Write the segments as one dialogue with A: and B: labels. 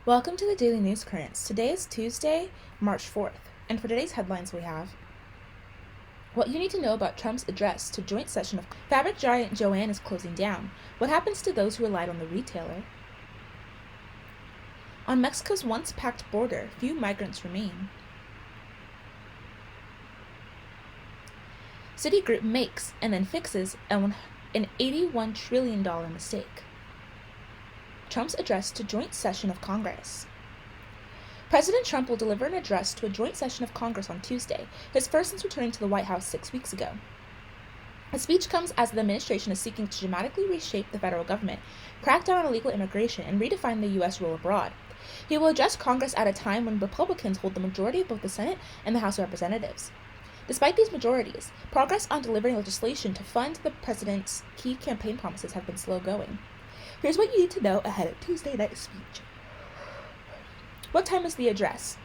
A: Welcome to the Daily News Currents. Today is Tuesday, March 4th, and for today's headlines we have what you need to know about Trump's address to joint session of fabric giant Joann is closing down. What happens to those who relied on the retailer? On Mexico's once packed border, few migrants remain. Citigroup makes and then fixes an $81 trillion mistake. Trump's address to joint session of Congress. President Trump will deliver an address to a joint session of Congress on Tuesday, his first since returning to the White House 6 weeks ago. The speech comes as the administration is seeking to dramatically reshape the federal government, crack down on illegal immigration, and redefine the U.S. role abroad. He will address Congress at a time when Republicans hold the majority of both the Senate and the House of Representatives. Despite these majorities, progress on delivering legislation to fund the president's key campaign promises have been slow going. Here's what you need to know ahead of Tuesday night's speech. What time is the address?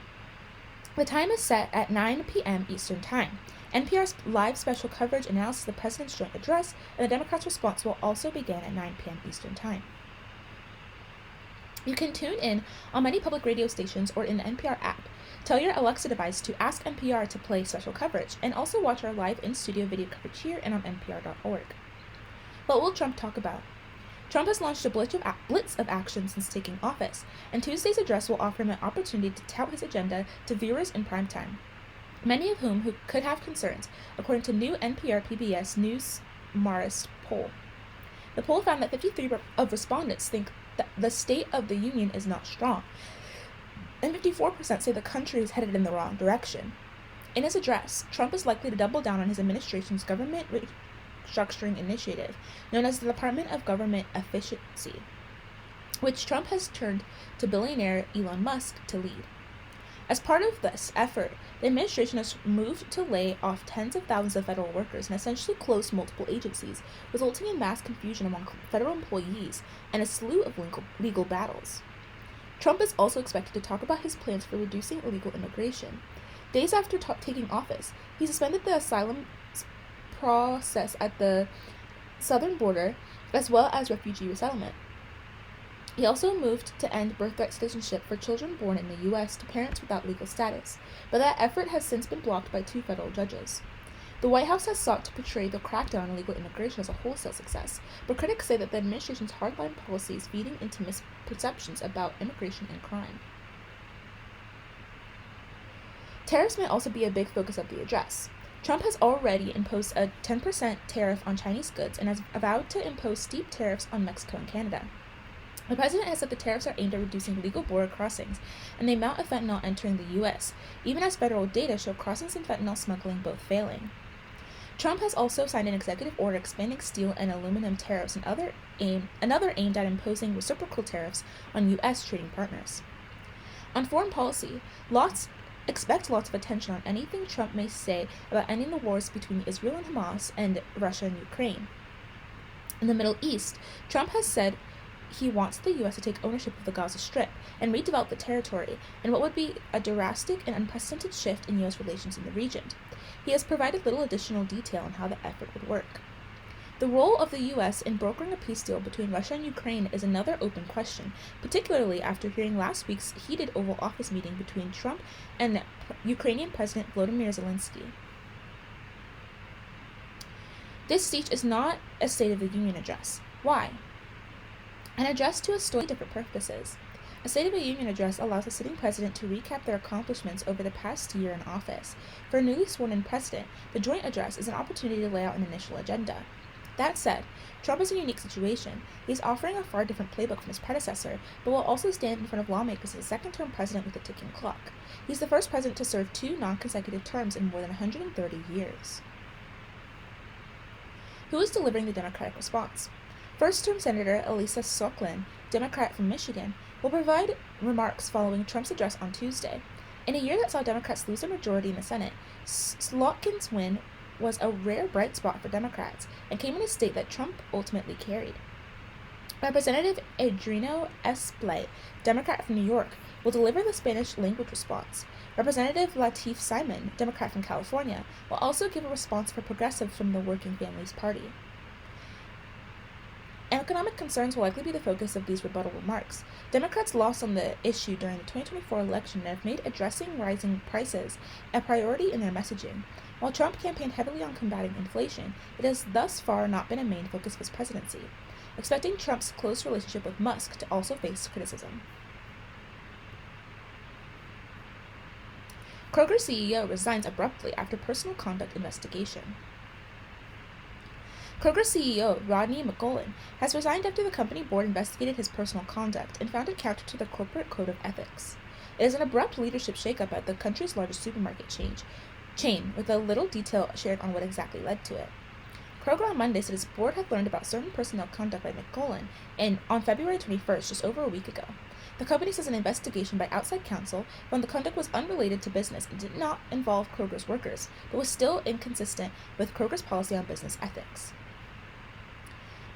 A: The time is set at 9 p.m. Eastern Time. NPR's live special coverage announces the president's joint address, and the Democrats' response will also begin at 9 p.m. Eastern Time. You can tune in on many public radio stations or in the NPR app. Tell your Alexa device to ask NPR to play special coverage, and also watch our live in-studio video coverage here and on npr.org. What will Trump talk about? Trump has launched a blitz of action since taking office, and Tuesday's address will offer him an opportunity to tout his agenda to viewers in prime time, many of whom could have concerns, according to new NPR PBS News Marist poll. The poll found that 53% of respondents think that the state of the union is not strong, and 54% say the country is headed in the wrong direction. In his address, Trump is likely to double down on his administration's government restructuring initiative, known as the Department of Government Efficiency, which Trump has turned to billionaire Elon Musk to lead. As part of this effort, the administration has moved to lay off tens of thousands of federal workers and essentially closed multiple agencies, resulting in mass confusion among federal employees and a slew of legal battles. Trump is also expected to talk about his plans for reducing illegal immigration. Days after taking office, he suspended the asylum process at the southern border, as well as refugee resettlement. He also moved to end birthright citizenship for children born in the U.S. to parents without legal status, but that effort has since been blocked by 2 federal judges. The White House has sought to portray the crackdown on illegal immigration as a wholesale success, but critics say that the administration's hardline policy is feeding into misperceptions about immigration and crime. Tariffs may also be a big focus of the address. Trump has already imposed a 10% tariff on Chinese goods and has vowed to impose steep tariffs on Mexico and Canada. The president has said the tariffs are aimed at reducing legal border crossings and the amount of fentanyl entering the U.S., even as federal data show crossings and fentanyl smuggling both failing. Trump has also signed an executive order expanding steel and aluminum tariffs and another aimed at imposing reciprocal tariffs on U.S. trading partners. On foreign policy, expect lots of attention on anything Trump may say about ending the wars between Israel and Hamas and Russia and Ukraine. In the Middle East, Trump has said he wants the U.S. to take ownership of the Gaza Strip and redevelop the territory in what would be a drastic and unprecedented shift in U.S. relations in the region. He has provided little additional detail on how the effort would work. The role of the U.S. in brokering a peace deal between Russia and Ukraine is another open question, particularly after hearing last week's heated Oval Office meeting between Trump and Ukrainian President Volodymyr Zelensky. This speech is not a State of the Union address. Why? An address to a story different purposes. A State of the Union address allows the sitting president to recap their accomplishments over the past year in office. For a newly sworn-in president, the joint address is an opportunity to lay out an initial agenda. That said, Trump is in a unique situation. He's offering a far different playbook from his predecessor, but will also stand in front of lawmakers as a second-term president with a ticking clock. He's the first president to serve 2 non-consecutive terms in more than 130 years. Who is delivering the Democratic response? First-term Senator Elisa Soklin, Democrat from Michigan, will provide remarks following Trump's address on Tuesday. In a year that saw Democrats lose a majority in the Senate, Slotkin's win was a rare bright spot for Democrats and came in a state that Trump ultimately carried. Representative Adriano Esplay, Democrat from New York, will deliver the Spanish language response. Representative Lateef Simon, Democrat from California, will also give a response for progressives from the Working Families Party. Economic concerns will likely be the focus of these rebuttal remarks. Democrats lost on the issue during the 2024 election and have made addressing rising prices a priority in their messaging. While Trump campaigned heavily on combating inflation, it has thus far not been a main focus of his presidency, expecting Trump's close relationship with Musk to also face criticism. Kroger CEO resigns abruptly after personal conduct investigation. Kroger CEO Rodney McMullen has resigned after the company board investigated his personal conduct and found it counter to the corporate code of ethics. It is an abrupt leadership shakeup at the country's largest supermarket chain, with a little detail shared on what exactly led to it. Kroger on Monday said his board had learned about certain personnel conduct by McMullen on February 21st, just over a week ago. The company says an investigation by outside counsel found the conduct was unrelated to business and did not involve Kroger's workers, but was still inconsistent with Kroger's policy on business ethics.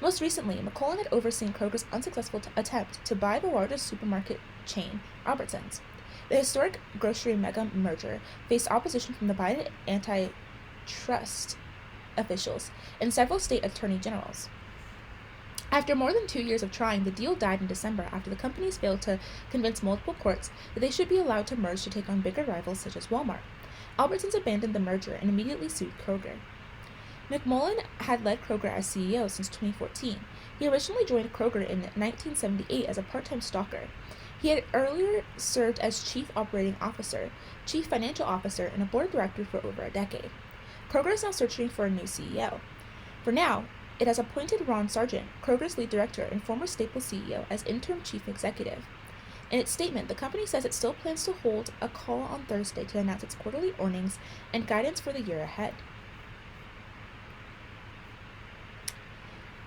A: Most recently, McMullen had overseen Kroger's unsuccessful attempt to buy the largest supermarket chain, Albertsons. The historic grocery mega merger faced opposition from the Biden antitrust officials and several state attorney generals. After more than 2 years of trying, the deal died in December after the companies failed to convince multiple courts that they should be allowed to merge to take on bigger rivals such as Walmart. Albertsons abandoned the merger and immediately sued Kroger. McMullen had led Kroger as CEO since 2014. He originally joined Kroger in 1978 as a part-time stalker. He had earlier served as Chief Operating Officer, Chief Financial Officer, and a board director for over a decade. Kroger is now searching for a new CEO. For now, it has appointed Ron Sargent, Kroger's lead director and former Staples CEO, as interim chief executive. In its statement, the company says it still plans to hold a call on Thursday to announce its quarterly earnings and guidance for the year ahead.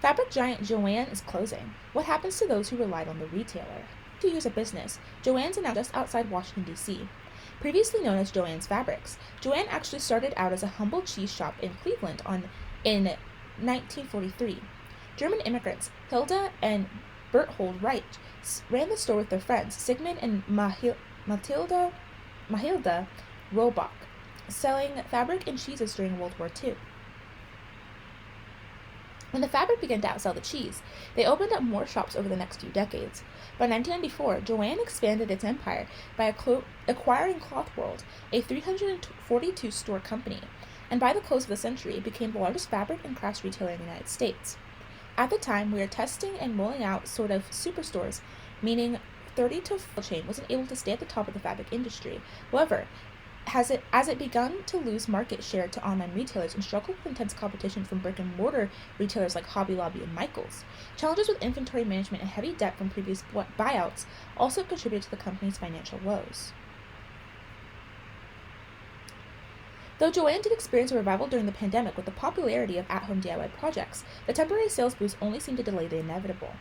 A: Fabric giant Jo-Ann is closing. What happens to those who relied on the retailer? 2 years of business, Jo-Ann's announced just outside Washington, D.C. Previously known as Jo-Ann's Fabrics, Jo-Ann actually started out as a humble cheese shop in Cleveland in 1943. German immigrants Hilda and Berthold Reich ran the store with their friends Sigmund and Mathilda Rohbach, selling fabric and cheeses during World War II. When the fabric began to outsell the cheese, they opened up more shops over the next few decades. By 1994, Jo-Ann expanded its empire by acquiring Cloth World, a 342-store company, and by the close of the century, it became the largest fabric and crafts retailer in the United States. At the time, we were testing and rolling out sort of superstores, meaning 30 to 40 chain wasn't able to stay at the top of the fabric industry. However, as it begun to lose market share to online retailers and struggled with intense competition from brick-and-mortar retailers like Hobby Lobby and Michaels, challenges with inventory management and heavy debt from previous buyouts also contributed to the company's financial woes. Though Jo-Ann did experience a revival during the pandemic with the popularity of at-home DIY projects, the temporary sales boost only seemed to delay the inevitable.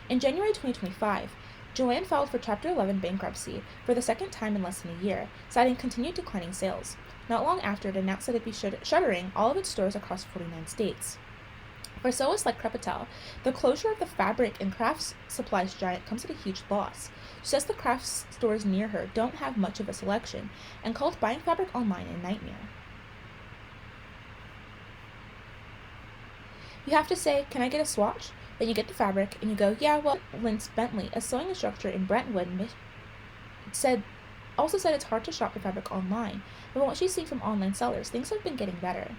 A: In January 2025, Jo-Ann filed for Chapter 11 bankruptcy for the second time in less than a year, citing continued declining sales. Not long after, it announced that it would be shuttering all of its stores across 49 states. For sewists like Crepitel, the closure of the fabric and crafts supplies giant comes at a huge loss. She says the crafts stores near her don't have much of a selection, and called buying fabric online a nightmare. You have to say, "Can I get a swatch?" Then you get the fabric, and you go, "Yeah, well," Linz Bentley, a sewing instructor in Brentwood, said it's hard to shop for fabric online, but from what she's seen from online sellers, things have been getting better.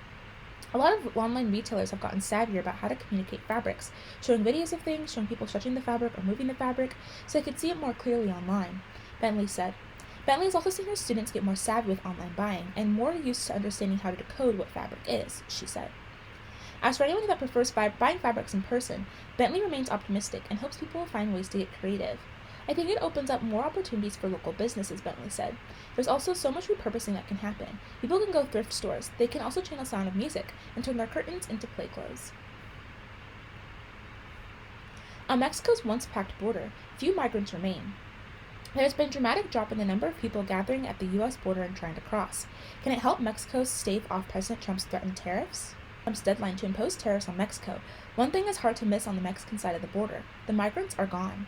A: A lot of online retailers have gotten savvier about how to communicate fabrics, showing videos of things, showing people stretching the fabric or moving the fabric, so they could see it more clearly online, Bentley said. Bentley has also seen her students get more savvy with online buying, and more used to understanding how to decode what fabric is, she said. As for anyone that prefers buying fabrics in person, Bentley remains optimistic and hopes people will find ways to get creative. "I think it opens up more opportunities for local businesses," Bentley said. "There's also so much repurposing that can happen. People can go thrift stores. They can also channel Sound of Music and turn their curtains into play clothes." On Mexico's once-packed border, few migrants remain. There has been a dramatic drop in the number of people gathering at the U.S. border and trying to cross. Can it help Mexico stave off President Trump's threatened tariffs? Trump's deadline to impose tariffs on Mexico. One thing is hard to miss on the Mexican side of the border: the migrants are gone.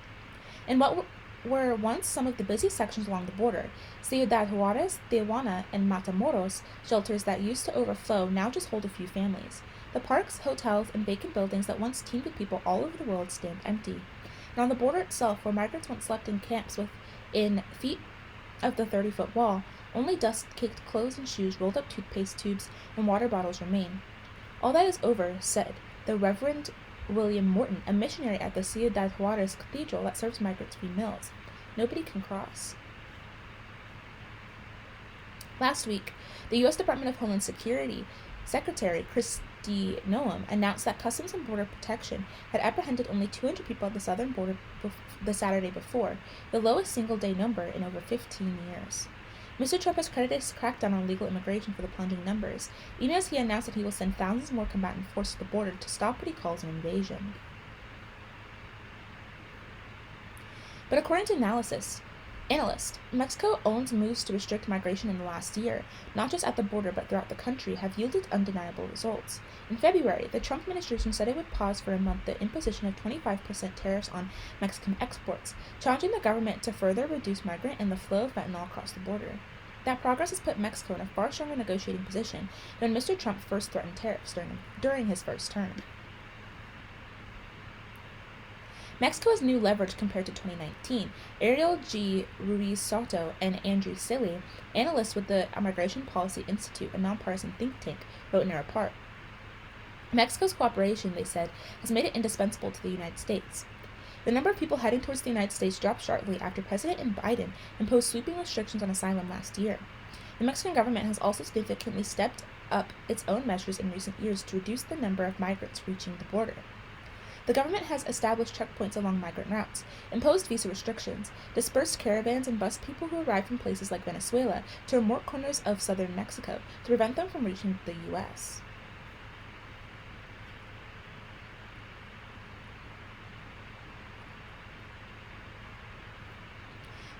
A: In what were once some of the busy sections along the border, Ciudad Juarez, Tijuana, and Matamoros, shelters that used to overflow now just hold a few families. The parks, hotels, and vacant buildings that once teemed with people all over the world stand empty. And on the border itself, where migrants once slept in camps within feet of the 30-foot wall, only dust-caked clothes and shoes, rolled up toothpaste tubes, and water bottles remain. All that is over, said the Reverend William Morton, a missionary at the Ciudad Juarez Cathedral that serves migrants free meals. Nobody can cross. Last week, the U.S. Department of Homeland Security Secretary Kristi Noem announced that Customs and Border Protection had apprehended only 200 people at the southern border the Saturday before, the lowest single-day number in over 15 years. Mr. Trump has credited his crackdown on illegal immigration for the plunging numbers, even as he announced that he will send thousands more combatant forces to the border to stop what he calls an invasion. But according to analysts, Mexico owns moves to restrict migration in the last year, not just at the border but throughout the country, have yielded undeniable results. In February, the Trump administration said it would pause for a month the imposition of 25% tariffs on Mexican exports, challenging the government to further reduce migrant and the flow of fentanyl across the border. That progress has put Mexico in a far stronger negotiating position than Mr. Trump first threatened tariffs during his first term. Mexico has new leverage compared to 2019. Ariel G. Ruiz Soto and Andrew Silly, analysts with the Immigration Policy Institute, a nonpartisan think tank, wrote in a report. Mexico's cooperation, they said, has made it indispensable to the United States. The number of people heading towards the United States dropped sharply after President Biden imposed sweeping restrictions on asylum last year. The Mexican government has also significantly stepped up its own measures in recent years to reduce the number of migrants reaching the border. The government has established checkpoints along migrant routes, imposed visa restrictions, dispersed caravans, and bused people who arrive from places like Venezuela to remote corners of southern Mexico to prevent them from reaching the U.S.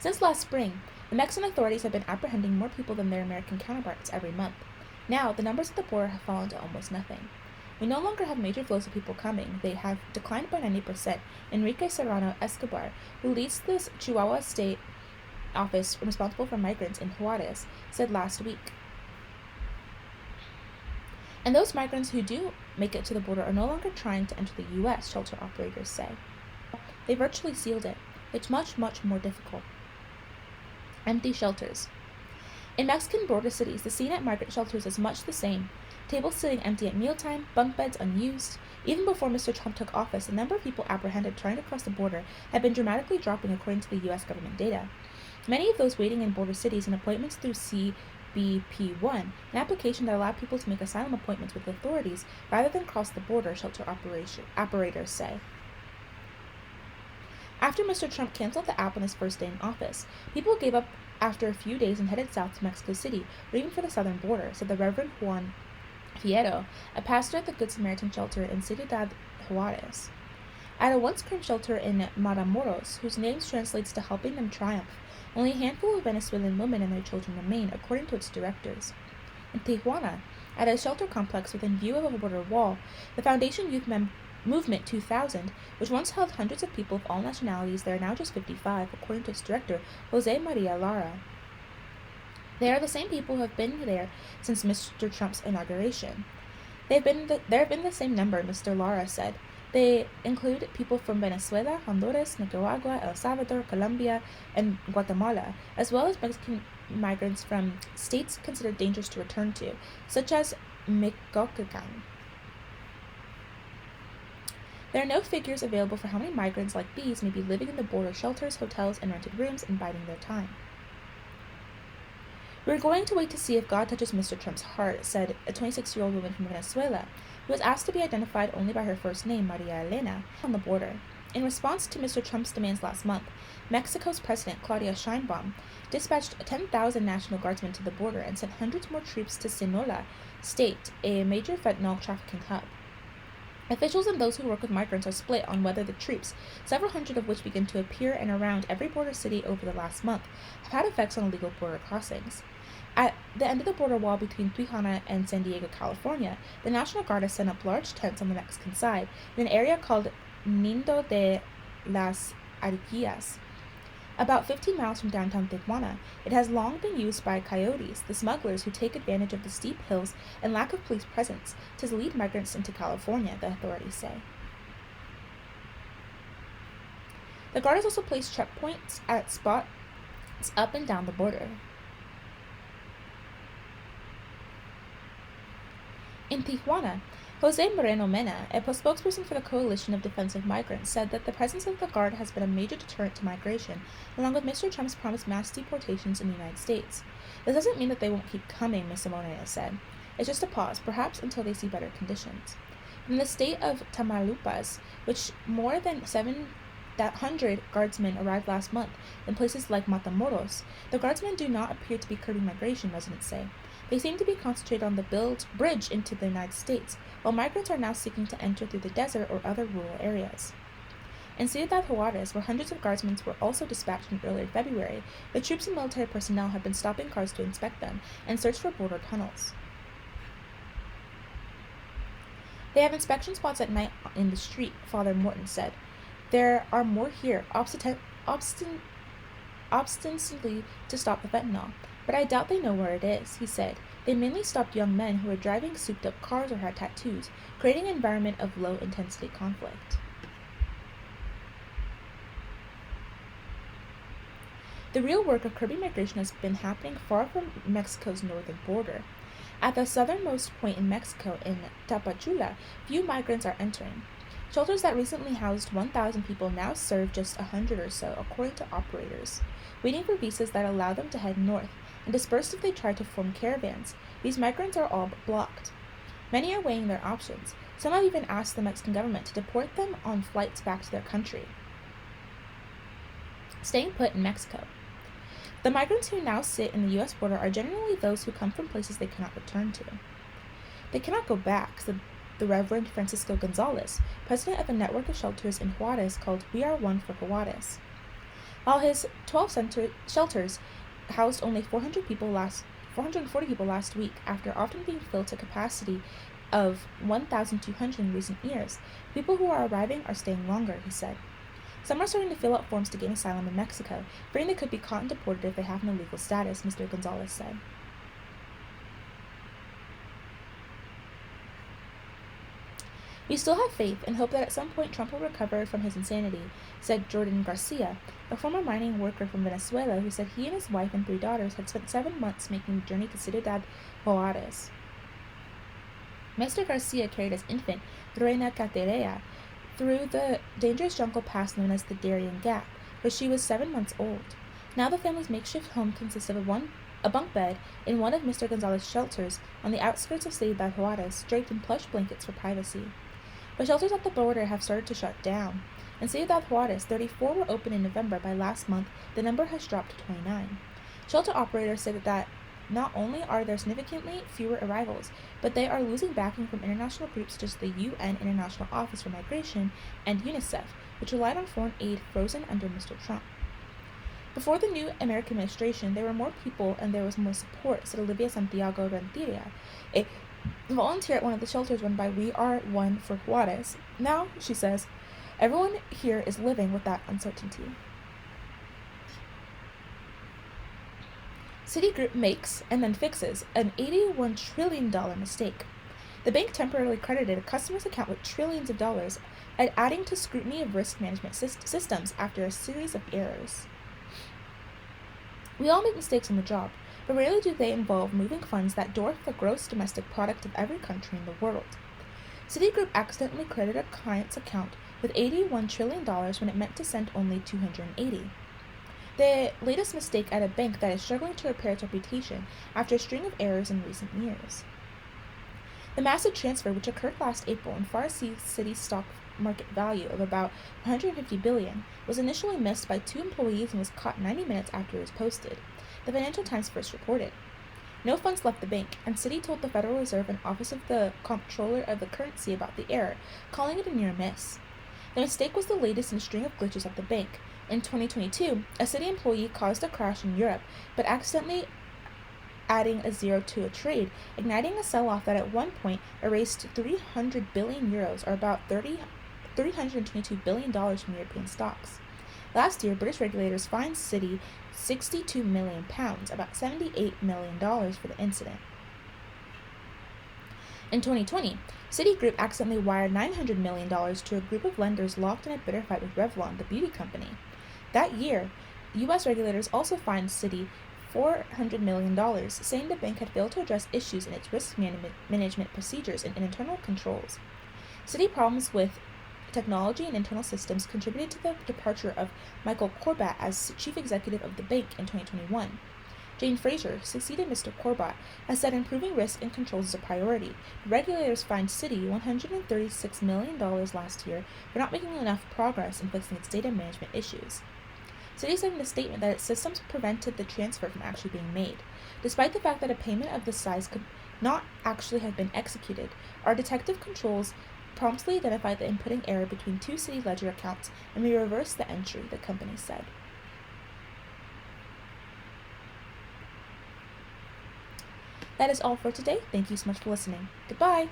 A: Since last spring, the Mexican authorities have been apprehending more people than their American counterparts every month. Now, the numbers at the border have fallen to almost nothing. We no longer have major flows of people coming. They have declined by 90%, Enrique Serrano Escobar, who leads the Chihuahua State Office responsible for migrants in Juarez, said last week. And those migrants who do make it to the border are no longer trying to enter the U.S., shelter operators say. They virtually sealed it. It's much, much more difficult. Empty shelters. In Mexican border cities, the scene at migrant shelters is much the same. Tables sitting empty at mealtime, bunk beds unused. Even before Mr. Trump took office, the number of people apprehended trying to cross the border had been dramatically dropping according to the U.S. government data. Many of those waiting in border cities and appointments through CBP-1, an application that allowed people to make asylum appointments with authorities rather than cross the border, shelter operators say. After Mr. Trump canceled the app on his first day in office, people gave up after a few days and headed south to Mexico City, or even for the southern border, said the Reverend Juan Fierro, a pastor at the Good Samaritan shelter in Ciudad Juarez. At a once-crime shelter in Matamoros, whose name translates to helping them triumph, only a handful of Venezuelan women and their children remain, according to its directors. In Tijuana, at a shelter complex within view of a border wall, the Foundation Youth Movement 2000, which once held hundreds of people of all nationalities, there are now just 55, according to its director, Jose Maria Lara. They are the same people who have been there since Mr. Trump's inauguration. There have been the same number, Mr. Lara said. They include people from Venezuela, Honduras, Nicaragua, El Salvador, Colombia, and Guatemala, as well as Mexican migrants from states considered dangerous to return to, such as Michoacán. There are no figures available for how many migrants like these may be living in the border shelters, hotels, and rented rooms and biding their time. We're going to wait to see if God touches Mr. Trump's heart, said a 26-year-old woman from Venezuela, who was asked to be identified only by her first name, Maria Elena, on the border. In response to Mr. Trump's demands last month, Mexico's President Claudia Sheinbaum dispatched 10,000 National Guardsmen to the border and sent hundreds more troops to Sinaloa State, a major fentanyl trafficking hub. Officials and those who work with migrants are split on whether the troops, several hundred of which begin to appear and around every border city over the last month, have had effects on illegal border crossings. At the end of the border wall between Tijuana and San Diego, California, the National Guard has set up large tents on the Mexican side in an area called Nido de las Ardillas. About 15 miles from downtown Tijuana, it has long been used by coyotes, the smugglers who take advantage of the steep hills and lack of police presence to lead migrants into California, the authorities say. The Guard has also placed checkpoints at spots up and down the border. In Tijuana, Jose Moreno Mena, a spokesperson for the Coalition of Defensive Migrants, said that the presence of the Guard has been a major deterrent to migration, along with Mr. Trump's promised mass deportations in the United States. This doesn't mean that they won't keep coming, Ms. Moreno said. It's just a pause, perhaps until they see better conditions. In the state of Tamaulipas, which more than 700 guardsmen arrived last month in places like Matamoros, the guardsmen do not appear to be curbing migration, residents say. They seem to be concentrated on the bridge into the United States, while migrants are now seeking to enter through the desert or other rural areas. In Ciudad Juarez, where hundreds of guardsmen were also dispatched in early February, the troops and military personnel have been stopping cars to inspect them and search for border tunnels. They have inspection spots at night in the street, Father Morton said. There are more here, obstinately to stop the fentanyl. But I doubt they know where it is, he said. They mainly stopped young men who were driving souped-up cars or had tattoos, creating an environment of low-intensity conflict. The real work of curbing migration has been happening far from Mexico's northern border. At the southernmost point in Mexico, in Tapachula, few migrants are entering. Shelters that recently housed 1,000 people now serve just 100 or so, according to operators, waiting for visas that allow them to head north, and dispersed if they try to form caravans. These migrants are all but blocked. Many are weighing their options. Some have even asked the Mexican government to deport them on flights back to their country. Staying put in Mexico. The migrants who now sit in the U.S. border are generally those who come from places they cannot return to. They cannot go back, said the Reverend Francisco Gonzalez, president of a network of shelters in Juarez called We Are One for Juarez. While his 12 shelters housed only 440 people last week, after often being filled to capacity of 1,200 in recent years, people who are arriving are staying longer, he said. Some are starting to fill out forms to gain asylum in Mexico, fearing they could be caught and deported if they have no legal status, Mr. Gonzalez said. We still have faith and hope that at some point Trump will recover from his insanity, said Jordan Garcia, a former mining worker from Venezuela who said he and his wife and 3 daughters had spent 7 months making the journey to Ciudad Juarez. Mr. Garcia carried his infant, Reina Caterea, through the dangerous jungle pass known as the Darien Gap, where she was 7 months old. Now the family's makeshift home consists of a bunk bed in one of Mr. Gonzalez's shelters on the outskirts of Ciudad Juarez, draped in plush blankets for privacy. But shelters at the border have started to shut down. In Ciudad Juarez, 34 were open in November. By last month, the number has dropped to 29. Shelter operators said that not only are there significantly fewer arrivals, but they are losing backing from international groups such as the UN International Office for Migration and UNICEF, which relied on foreign aid frozen under Mr. Trump. Before the new American administration, there were more people and there was more support, said Olivia Santiago Renteria, a volunteer at one of the shelters run by We Are One for Juarez. Now, she says, everyone here is living with that uncertainty. Citigroup makes and then fixes an $81 trillion mistake. The bank temporarily credited a customer's account with trillions of dollars, adding to scrutiny of risk management systems after a series of errors. We all make mistakes on the job, but rarely do they involve moving funds that dwarf the gross domestic product of every country in the world. Citigroup accidentally credited a client's account with $81 trillion when it meant to send only $280. The latest mistake at a bank that is struggling to repair its reputation after a string of errors in recent years. The massive transfer, which occurred last April and far exceeds Citi's stock market value of about $150 billion, was initially missed by 2 employees and was caught 90 minutes after it was posted, the Financial Times first reported. No funds left the bank, and Citi told the Federal Reserve and Office of the Comptroller of the Currency about the error, calling it a near miss. The mistake was the latest in a string of glitches at the bank. In 2022, a Citi employee caused a crash in Europe, but accidentally adding a zero to a trade, igniting a sell-off that at one point erased 300 billion euros, or about $322 billion from European stocks. Last year, British regulators fined Citi £62 million, about $78 million for the incident. In 2020, Citigroup accidentally wired $900 million to a group of lenders locked in a bitter fight with Revlon, the beauty company. That year, U.S. regulators also fined Citi $400 million, saying the bank had failed to address issues in its risk management procedures and internal controls. Citi problems with technology and internal systems contributed to the departure of Michael Corbat as chief executive of the bank in 2021. Jane Fraser, who succeeded Mr. Corbat, has said improving risk and controls is a priority. Regulators fined Citi $136 million last year for not making enough progress in fixing its data management issues. Citi said in a statement that its systems prevented the transfer from actually being made. Despite the fact that a payment of this size could not actually have been executed, our detective controls promptly identified the inputting error between two Citi ledger accounts, and we reversed the entry, the company said. That is all for today. Thank you so much for listening. Goodbye!